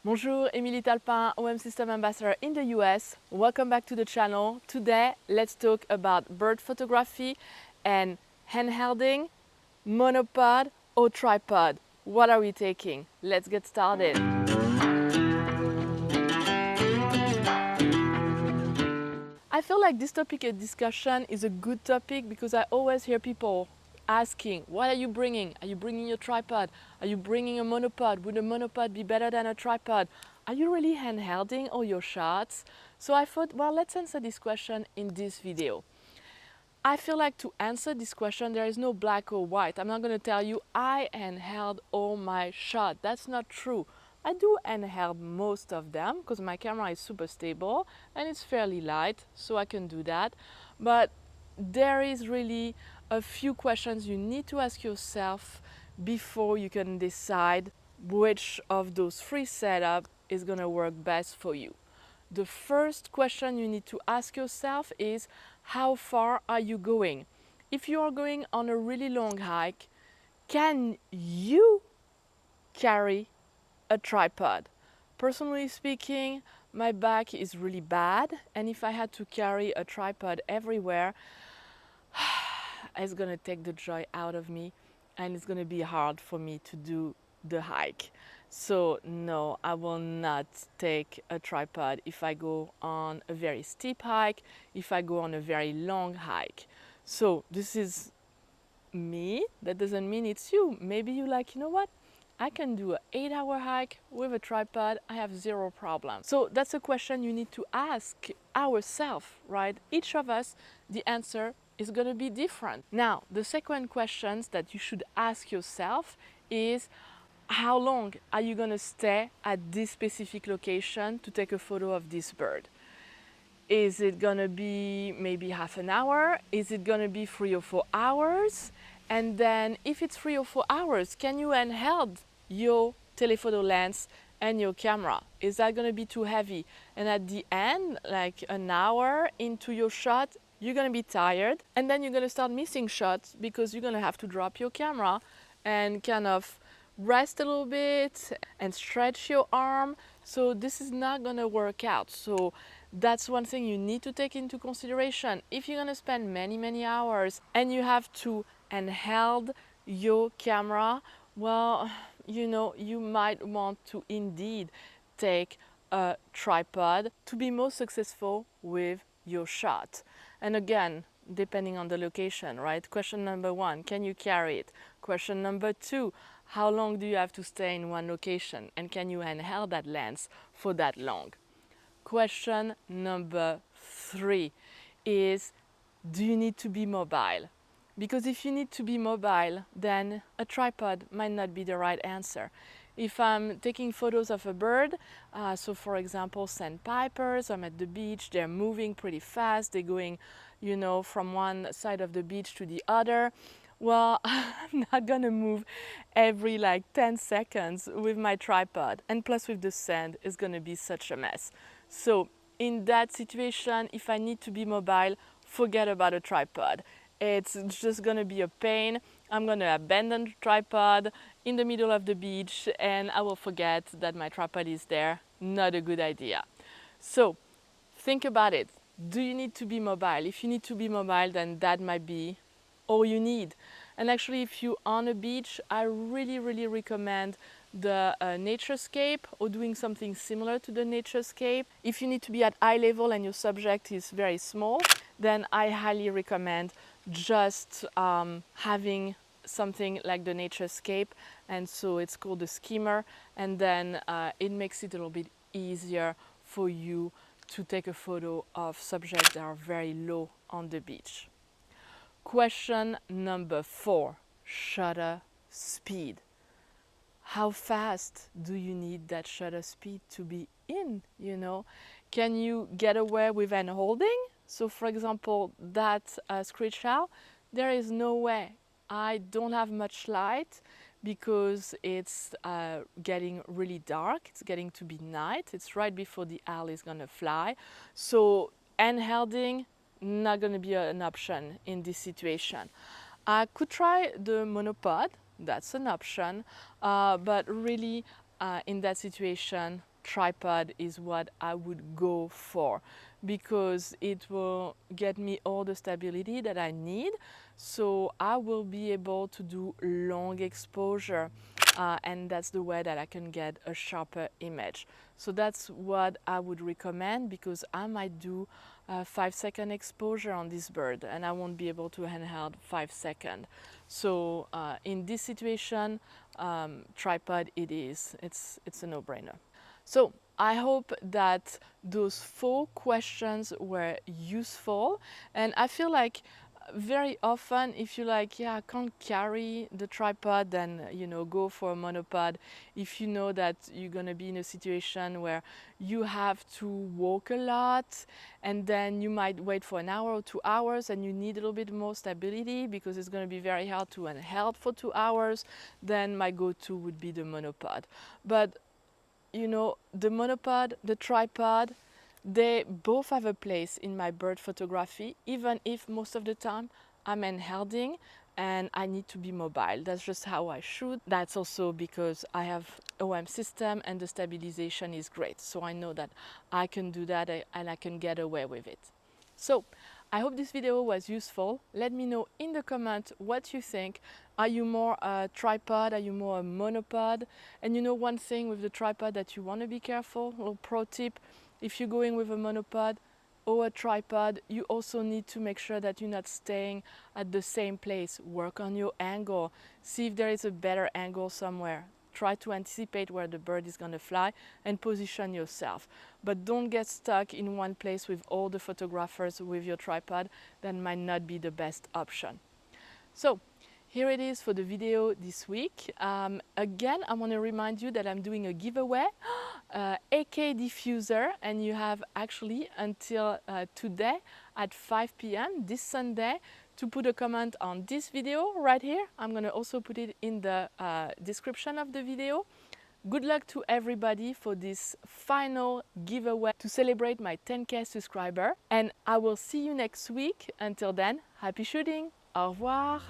Bonjour, Émilie Talpin, OM System Ambassador in the US. Welcome back to the channel. Today, let's talk about bird photography and handhelding, monopod or tripod. What are we taking? Let's get started. I feel like this topic of discussion is a good topic because I always hear people asking, what are you bringing? Are you bringing your tripod? Are you bringing a monopod? Would a monopod be better than a tripod? Are you really handhelding all your shots? So I thought, well, let's answer this question in this video. I feel like to answer this question, there is no black or white. I'm not going to tell you I handheld all my shots. That's not true. I do handheld most of them because my camera is super stable and it's fairly light, so I can do that. But there is really a few questions you need to ask yourself before you can decide which of those three setups is going to work best for you. The first question you need to ask yourself is, how far are you going? If you are going on a really long hike, can you carry a tripod? Personally speaking, my back is really bad, and if I had to carry a tripod everywhere, it's gonna take the joy out of me, and it's gonna be hard for me to do the hike. So no, I will not take a tripod if I go on a very steep hike, if I go on a very long hike. So this is me. That doesn't mean it's you. Maybe you like, you know what? I can do an 8-hour hike with a tripod. I have zero problem. So that's a question you need to ask ourselves, right? Each of us, the answer is going to be different. Now, the second question that you should ask yourself is, how long are you going to stay at this specific location to take a photo of this bird? Is it going to be maybe half an hour? Is it going to be 3 or 4 hours? And then if it's 3 or 4 hours, can you handheld your telephoto lens and your camera? Is that going to be too heavy? And at the end, like an hour into your shot, you're going to be tired, and then you're going to start missing shots because you're going to have to drop your camera and kind of rest a little bit and stretch your arm. So this is not going to work out. So that's one thing you need to take into consideration. If you're going to spend many hours and you have to handheld your camera, well, you know, you might want to indeed take a tripod to be most successful with your shot. And again, depending on the location, right? Question number one, can you carry it? Question number two, how long do you have to stay in one location? And can you handheld that lens for that long? Question number three is, do you need to be mobile? Because if you need to be mobile, then a tripod might not be the right answer. If I'm taking photos of a bird, so for example, sandpipers, I'm at the beach, they're moving pretty fast, they're going, you know, from one side of the beach to the other. Well, I'm not gonna move every like 10 seconds with my tripod. And plus with the sand, it's gonna be such a mess. So in that situation, if I need to be mobile, forget about a tripod. It's just gonna be a pain. I'm gonna abandon the tripod in the middle of the beach and I will forget that my tripod is there. Not a good idea. So think about it. Do you need to be mobile? If you need to be mobile, then that might be all you need. And actually, if you're on a beach, I really recommend the naturescape or doing something similar to the naturescape. If you need to be at eye level and your subject is very small, then I highly recommend just having something like the naturescape, and so it's called the skimmer, and then it makes it a little bit easier for you to take a photo of subjects that are very low on the beach. Question number four, shutter speed. How fast do you need that shutter speed to be in, you know? Can you get away with hand holding? So for example, that screech owl, there is no way. I don't have much light because it's getting really dark. It's getting to be night. It's right before the owl is gonna fly. So handhelding, not gonna be an option in this situation. I could try the monopod, that's an option, but really in that situation, tripod is what I would go for, because it will get me all the stability that I need, so I will be able to do long exposure, and that's the way that I can get a sharper image. So that's what I would recommend, because I might do 5-second exposure on this bird and I won't be able to handheld 5 seconds. So in this situation, tripod it is. It's a no-brainer. So I hope that those 4 questions were useful, and I feel like very often if you like, yeah, I can't carry the tripod, then go for a monopod. If you know that you're gonna be in a situation where you have to walk a lot, and then you might wait for an hour or 2 hours and you need a little bit more stability because it's going to be very hard to handheld for 2 hours, then my go-to would be the monopod. But the monopod, the tripod, they both have a place in my bird photography, even if most of the time I'm handhelding and I need to be mobile. That's just how I shoot. That's also because I have OM system and the stabilization is great. So I know that I can do that and I can get away with it. So I hope this video was useful. Let me know in the comment what you think. Are you more a tripod? Are you more a monopod? And one thing with the tripod that you want to be careful, a little pro tip, if you're going with a monopod or a tripod, you also need to make sure that you're not staying at the same place. Work on your angle. See if there is a better angle somewhere. Try to anticipate where the bird is going to fly and position yourself. But don't get stuck in one place with all the photographers with your tripod. That might not be the best option. So here it is for the video this week. Again, I want to remind you that I'm doing a giveaway, AK diffuser, and you have actually until today at 5 p.m. this Sunday to put a comment on this video right here. I'm going to also put it in the description of the video. Good luck to everybody for this final giveaway to celebrate my 10K subscriber, and I will see you next week. Until then, happy shooting! Au revoir!